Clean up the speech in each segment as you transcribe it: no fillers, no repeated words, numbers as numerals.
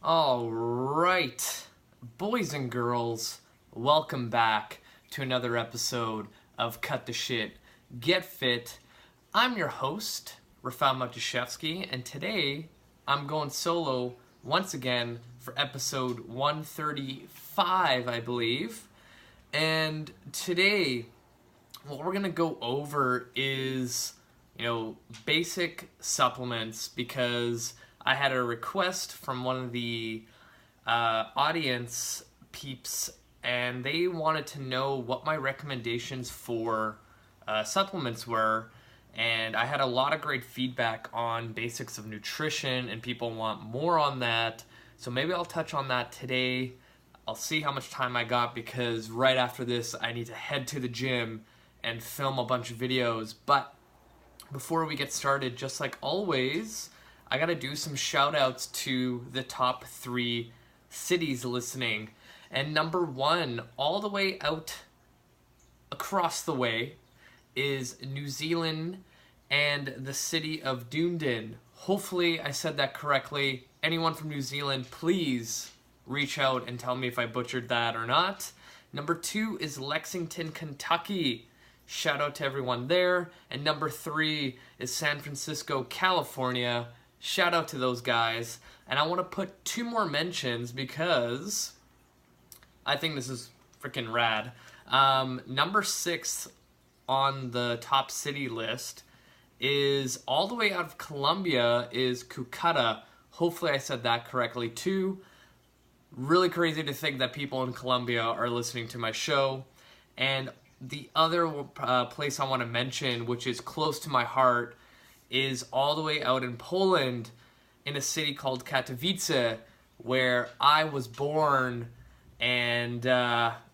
All right, boys and girls, welcome back to another episode of Cut the Shit, Get Fit. I'm your host, Rafal Matuszewski, and today I'm going solo once again for episode 135, I believe. And today, what we're gonna go over is, basic supplements because I had a request from one of the audience peeps, and they wanted to know what my recommendations for supplements were. And I had a lot of great feedback on basics of nutrition, and people want more on that. So maybe I'll touch on that today. I'll see how much time I got because right after this, I need to head to the gym and film a bunch of videos. But before we get started, just like always, I gotta do some shout outs to the top 3 cities listening. And number 1, all the way out across the way, is New Zealand and the city of Dunedin. Hopefully I said that correctly. Anyone from New Zealand, please reach out and tell me if I butchered that or not. Number 2 is Lexington, Kentucky. Shout out to everyone there. And number 3 is San Francisco, California. Shout out to those guys. And I want to put 2 more mentions because I think this is freaking rad. Number 6 on the top city list is all the way out of Colombia is Cucuta. Hopefully I said that correctly too. Really crazy to think that people in Colombia are listening to my show. And the other place I want to mention, which is close to my heart, is all the way out in Poland in a city called Katowice, where I was born. And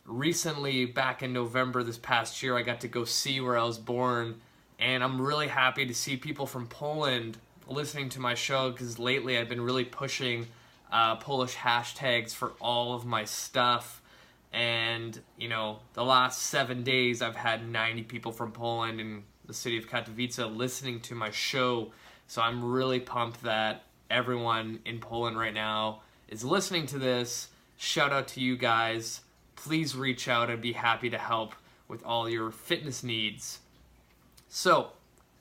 recently, back in November this past year, I got to go see where I was born. And I'm really happy to see people from Poland listening to my show because lately I've been really pushing Polish hashtags for all of my stuff. And, the last 7 days I've had 90 people from Poland and the city of Katowice listening to my show. So I'm really pumped that everyone in Poland right now is listening to this. Shout out to you guys. Please reach out. I'd be happy to help with all your fitness needs. So,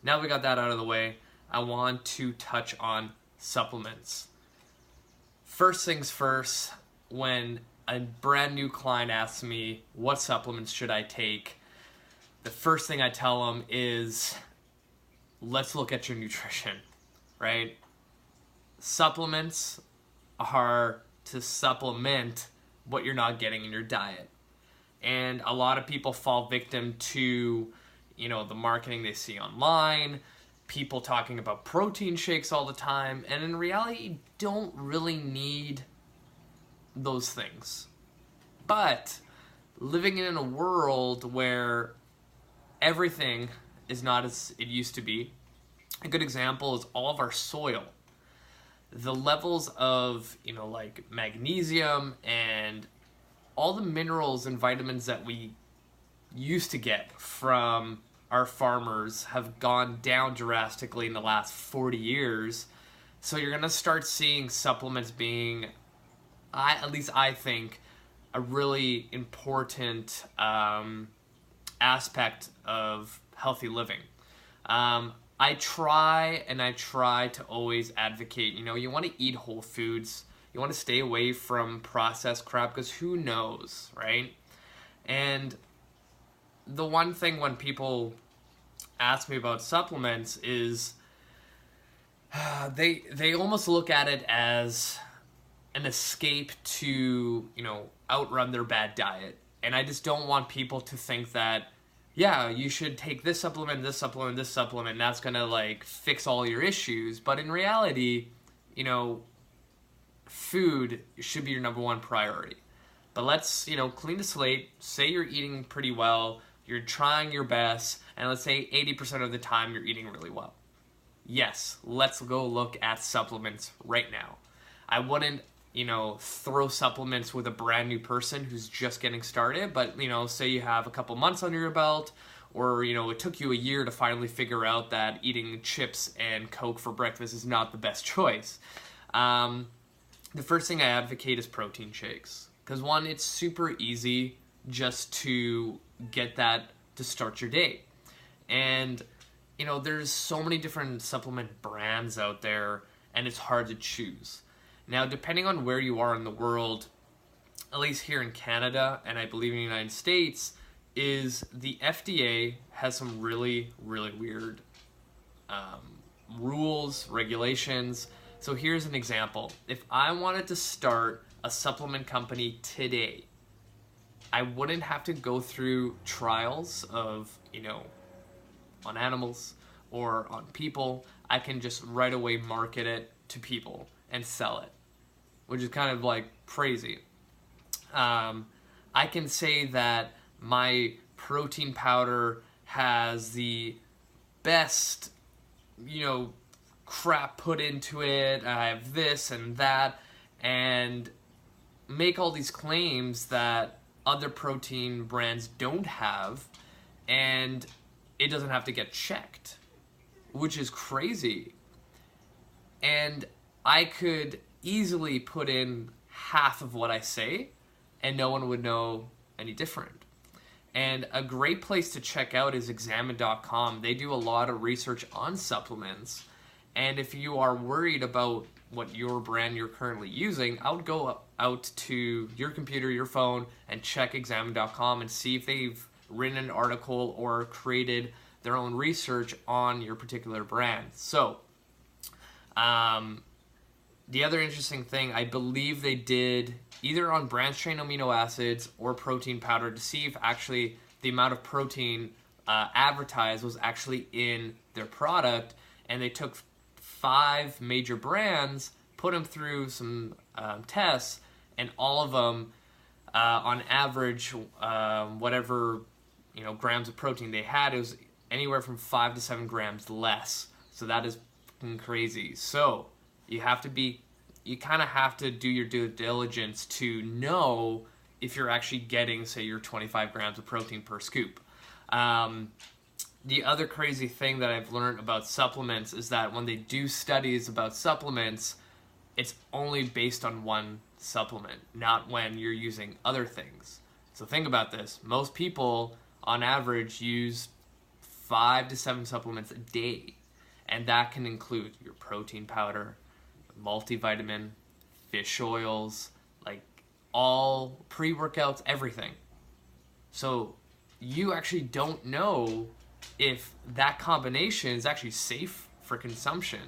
now we got that out of the way, I want to touch on supplements. First things first, when a brand new client asks me, what supplements should I take? The first thing I tell them is, let's look at your nutrition, right? Supplements are to supplement what you're not getting in your diet. And a lot of people fall victim to, the marketing they see online, people talking about protein shakes all the time, and in reality, you don't really need those things. But living in a world where everything is not as it used to be. A good example is all of our soil. The levels of, like magnesium and all the minerals and vitamins that we used to get from our farmers have gone down drastically in the last 40 years. So you're going to start seeing supplements being, at least I think, a really important aspect of healthy living. I try to always advocate, you want to eat whole foods. You want to stay away from processed crap because who knows, right? And the one thing when people ask me about supplements is they almost look at it as an escape to, outrun their bad diet. And I just don't want people to think that, yeah, you should take this supplement, this supplement, this supplement, and that's gonna fix all your issues. But in reality, food should be your number 1 priority. But let's, clean the slate, say you're eating pretty well, you're trying your best, and let's say 80% of the time you're eating really well. Yes, let's go look at supplements right now. I wouldn't, throw supplements with a brand new person who's just getting started, but, say you have a couple months under your belt, or, it took you a year to finally figure out that eating chips and Coke for breakfast is not the best choice. the first thing I advocate is protein shakes. Because one, it's super easy just to get that to start your day. And, you know, there's so many different supplement brands out there, and it's hard to choose. Now, depending on where you are in the world, at least here in Canada, and I believe in the United States, is the FDA has some really, really weird rules, regulations. So here's an example. If I wanted to start a supplement company today, I wouldn't have to go through trials of, you know, on animals or on people. I can just right away market it to people and sell it, which is kind of like crazy. I can say that my protein powder has the best, you know, crap put into it. I have this and that, and make all these claims that other protein brands don't have, and it doesn't have to get checked, which is crazy. And I could easily put in half of what I say, and no one would know any different. And a great place to check out is examine.com. They do a lot of research on supplements. And if you are worried about what your brand you're currently using, I would go out to your computer, your phone, and check examine.com and see if they've written an article or created their own research on your particular brand. So, the other interesting thing, I believe they did either on branched-chain amino acids or protein powder to see if actually the amount of protein advertised was actually in their product, and they took 5 major brands, put them through some tests, and all of them, on average, whatever, you know, grams of protein they had, it was anywhere from 5 to 7 grams less. So that is fucking crazy. So you kind of have to do your due diligence to know if you're actually getting, say, your 25 grams of protein per scoop. The other crazy thing that I've learned about supplements is that when they do studies about supplements, it's only based on one supplement, not when you're using other things. So think about this. Most people, on average, use 5 to 7 supplements a day. And that can include your protein powder, multivitamin, fish oils, like all pre-workouts, everything. So you actually don't know if that combination is actually safe for consumption.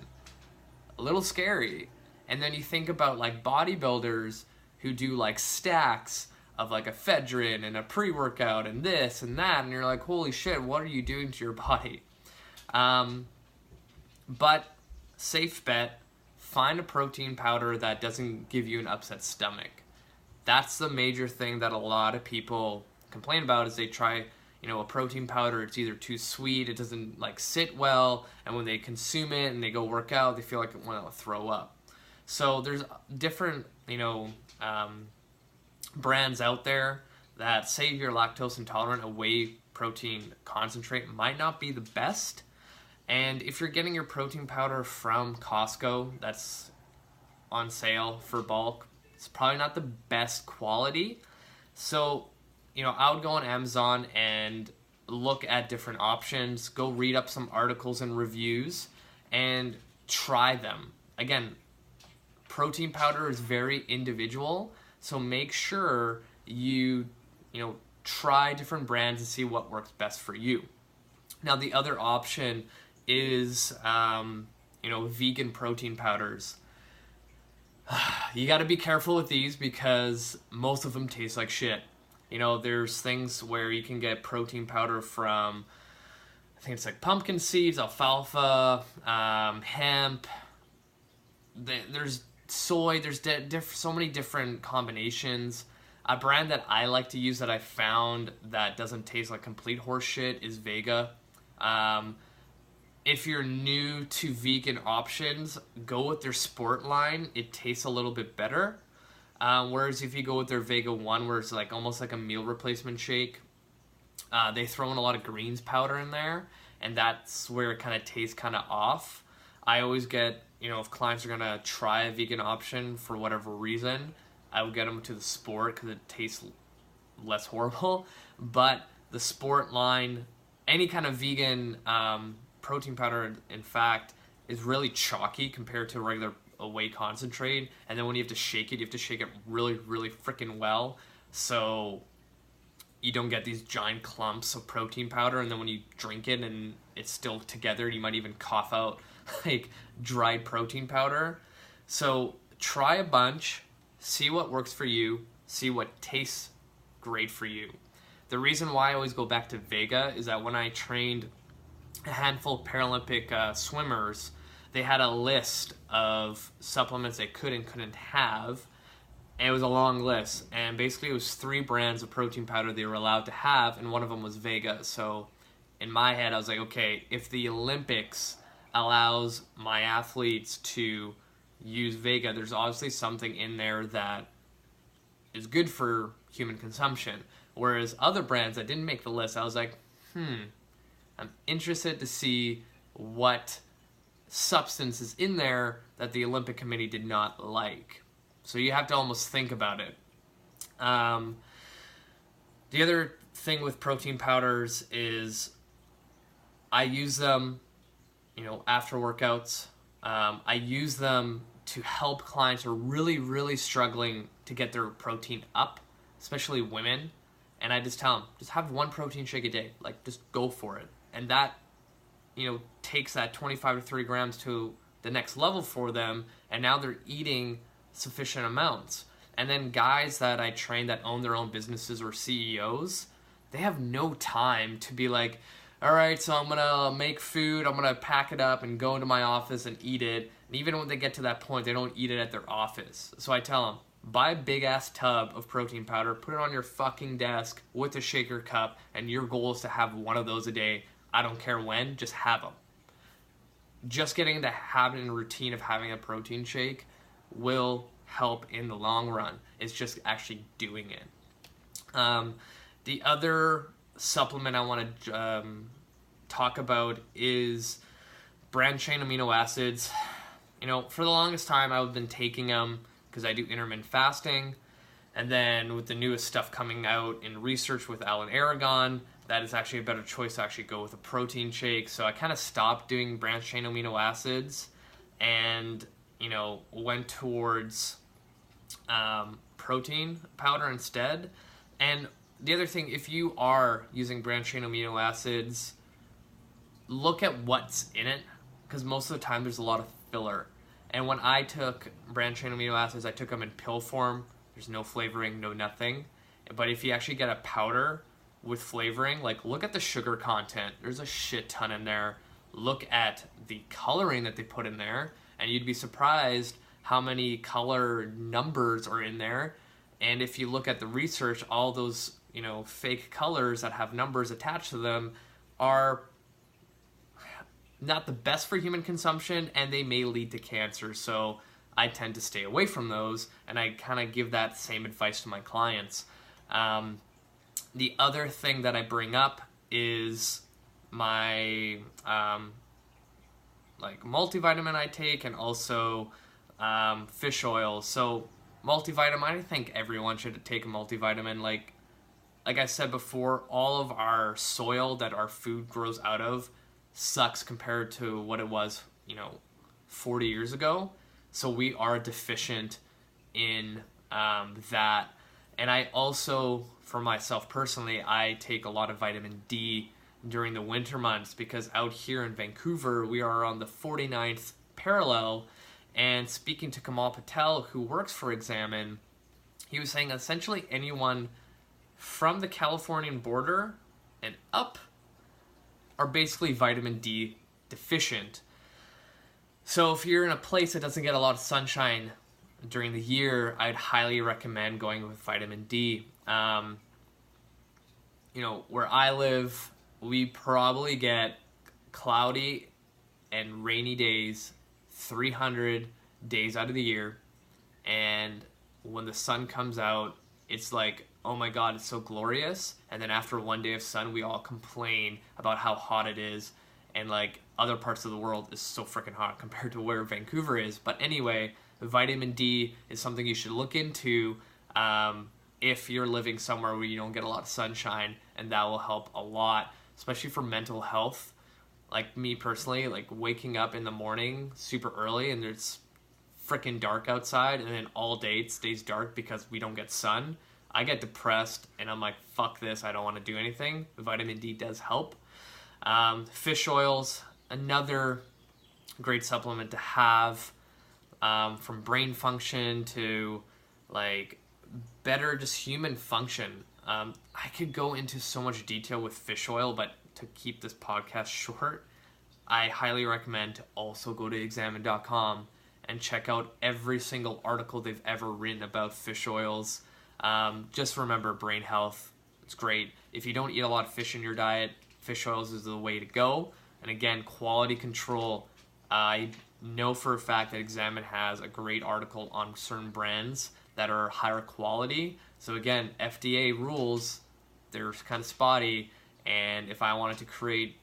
A little scary. And then you think about like bodybuilders who do like stacks of like ephedrine and a pre-workout and this and that, and you're like, holy shit, what are you doing to your body? But safe bet, find a protein powder that doesn't give you an upset stomach. That's the major thing that a lot of people complain about is they try, you know, a protein powder, it's either too sweet, it doesn't like sit well, and when they consume it and they go work out, they feel like they want to throw up. So there's different, you know, brands out there that say you're lactose intolerant, a whey protein concentrate might not be the best. And if you're getting your protein powder from Costco that's on sale for bulk, it's probably not the best quality. So, you know, I would go on Amazon and look at different options, go read up some articles and reviews, and try them. Again, protein powder is very individual, so make sure you know, try different brands and see what works best for you. Now, the other option is, you know, vegan protein powders. You got to be careful with these because most of them taste like shit. You know, there's things where you can get protein powder from, I think it's like pumpkin seeds, alfalfa, hemp. There's soy. There's so many different combinations. A brand that I like to use that I found that doesn't taste like complete horse shit is Vega. If you're new to vegan options, go with their sport line. It tastes a little bit better. Whereas if you go with their Vega 1, where it's like almost like a meal replacement shake, they throw in a lot of greens powder in there, and that's where it kind of tastes kind of off. I always get, if clients are gonna try a vegan option for whatever reason, I would get them to the Sport because it tastes less horrible. But the Sport line, any kind of vegan protein powder, in fact, is really chalky compared to a regular whey concentrate. And then when you have to shake it, you have to shake it really, really freaking well. So you don't get these giant clumps of protein powder, and then when you drink it and it's still together, you might even cough out like dried protein powder. So try a bunch, see what works for you, see what tastes great for you. The reason why I always go back to Vega is that when I trained a handful of Paralympic swimmers, they had a list of supplements they could and couldn't have. And it was a long list, and basically it was 3 brands of protein powder they were allowed to have, and one of them was Vega. So in my head, I was like, okay, if the Olympics allows my athletes to use Vega, there's obviously something in there that is good for human consumption. Whereas other brands that didn't make the list, I was like, I'm interested to see what substance is in there that the Olympic Committee did not like. So you have to almost think about it. The other thing with protein powders is I use them, after workouts. I use them to help clients who are really, really struggling to get their protein up, especially women. And I just tell them, just have 1 protein shake a day. Like, just go for it. And that, takes that 25 to 30 grams to the next level for them. And now they're eating sufficient amounts. And then guys that I train that own their own businesses or CEOs, they have no time to be like, all right, so I'm gonna make food, I'm gonna pack it up and go into my office and eat it. And even when they get to that point, they don't eat it at their office. So I tell them, buy a big ass tub of protein powder, put it on your fucking desk with a shaker cup, and your goal is to have 1 of those a day. I don't care when, just have them. Just getting the habit and routine of having a protein shake will help in the long run. It's just actually doing it. The other supplement I want to talk about is branched chain amino acids. For the longest time I've been taking them because I do intermittent fasting, and then with the newest stuff coming out in research with Alan Aragon, that is actually a better choice to actually go with a protein shake. So I kind of stopped doing branched chain amino acids and went towards protein powder instead. And the other thing, if you are using branched chain amino acids, look at what's in it, because most of the time there's a lot of filler. And when I took branched chain amino acids, I took them in pill form. There's no flavoring, no nothing. But if you actually get a powder with flavoring, like, look at the sugar content. There's a shit ton in there. Look at the coloring that they put in there, and you'd be surprised how many color numbers are in there. And if you look at the research, all those, fake colors that have numbers attached to them are not the best for human consumption, and they may lead to cancer. So I tend to stay away from those, and I kind of give that same advice to my clients. The other thing that I bring up is my multivitamin I take, and also fish oil. So multivitamin, I think everyone should take a multivitamin. Like I said before, all of our soil that our food grows out of sucks compared to what it was, 40 years ago. So we are deficient in that. And I also, for myself personally, I take a lot of vitamin D during the winter months, because out here in Vancouver, we are on the 49th parallel. And speaking to Kamal Patel, who works for Examine, he was saying essentially anyone from the Californian border and up are basically vitamin D deficient. So if you're in a place that doesn't get a lot of sunshine during the year, I'd highly recommend going with vitamin D. Where I live, we probably get cloudy and rainy days 300 days out of the year, and when the sun comes out, it's like, oh my god, it's so glorious. And then after one day of sun, we all complain about how hot it is, and like other parts of the world is so freaking hot compared to where Vancouver is. But anyway, vitamin D is something you should look into if you're living somewhere where you don't get a lot of sunshine, and that will help a lot, especially for mental health. Like me personally, like waking up in the morning super early and there's freaking dark outside, and then all day it stays dark because we don't get sun. I get depressed and I'm like, fuck this, I don't want to do anything. Vitamin D does help. Fish oils, another great supplement to have, from brain function to like better just human function. I could go into so much detail with fish oil, but to keep this podcast short, I highly recommend to also go to examine.com and check out every single article they've ever written about fish oils. Just remember, brain health, it's great. If you don't eat a lot of fish in your diet, fish oils is the way to go. And again, quality control. I know for a fact that Examine has a great article on certain brands that are higher quality. So again, FDA rules, they're kind of spotty. And if I wanted to create,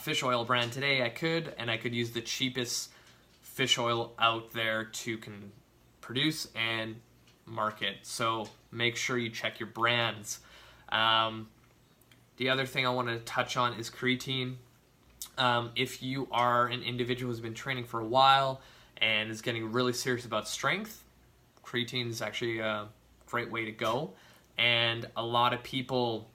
fish oil brand today, I could, and I could use the cheapest fish oil out there to produce and market. So make sure you check your brands. The other thing I want to touch on is creatine. If you are an individual who's been training for a while and is getting really serious about strength, creatine is actually a great way to go. And a lot of people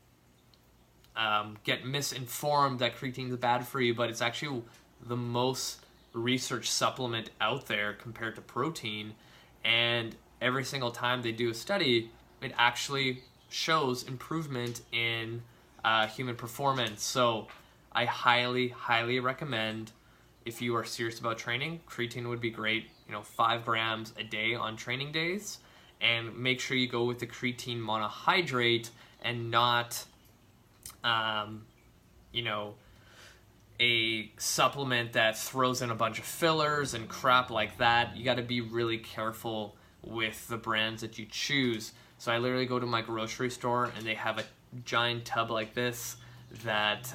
get misinformed that creatine is bad for you, but it's actually the most researched supplement out there compared to protein. And every single time they do a study, it actually shows improvement in human performance. So I highly, highly recommend, if you are serious about training, creatine would be great. 5 grams a day on training days, and make sure you go with the creatine monohydrate and not a supplement that throws in a bunch of fillers and crap like that. You got to be really careful with the brands that you choose. So I literally go to my grocery store and they have a giant tub like this that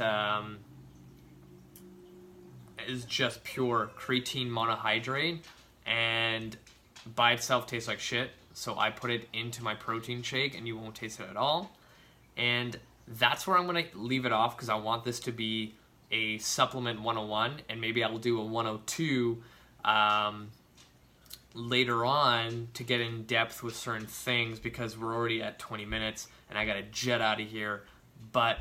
is just pure creatine monohydrate, and by itself tastes like shit. So I put it into my protein shake and you won't taste it at all. And that's where I'm going to leave it off, because I want this to be a supplement 101, and maybe I'll do a 102 later on to get in depth with certain things, because we're already at 20 minutes and I got to jet out of here. But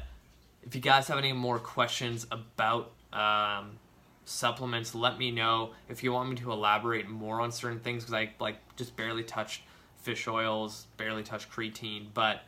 if you guys have any more questions about supplements, let me know. If you want me to elaborate more on certain things, because I just barely touched fish oils, barely touched creatine, but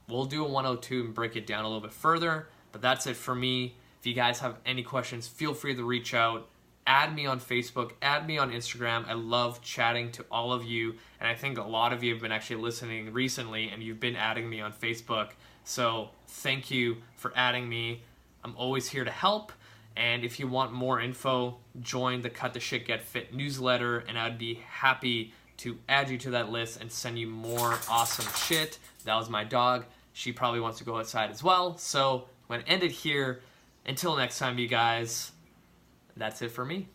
we'll do a 102 and break it down a little bit further. But that's it for me. If you guys have any questions, feel free to reach out. Add me on Facebook, add me on Instagram. I love chatting to all of you, and I think a lot of you have been actually listening recently, and you've been adding me on Facebook. So thank you for adding me. I'm always here to help, and if you want more info, join the Cut the Shit Get Fit newsletter, and I'd be happy to add you to that list and send you more awesome shit. That was my dog. She probably wants to go outside as well. So I'm going to end it here. Until next time, you guys, that's it for me.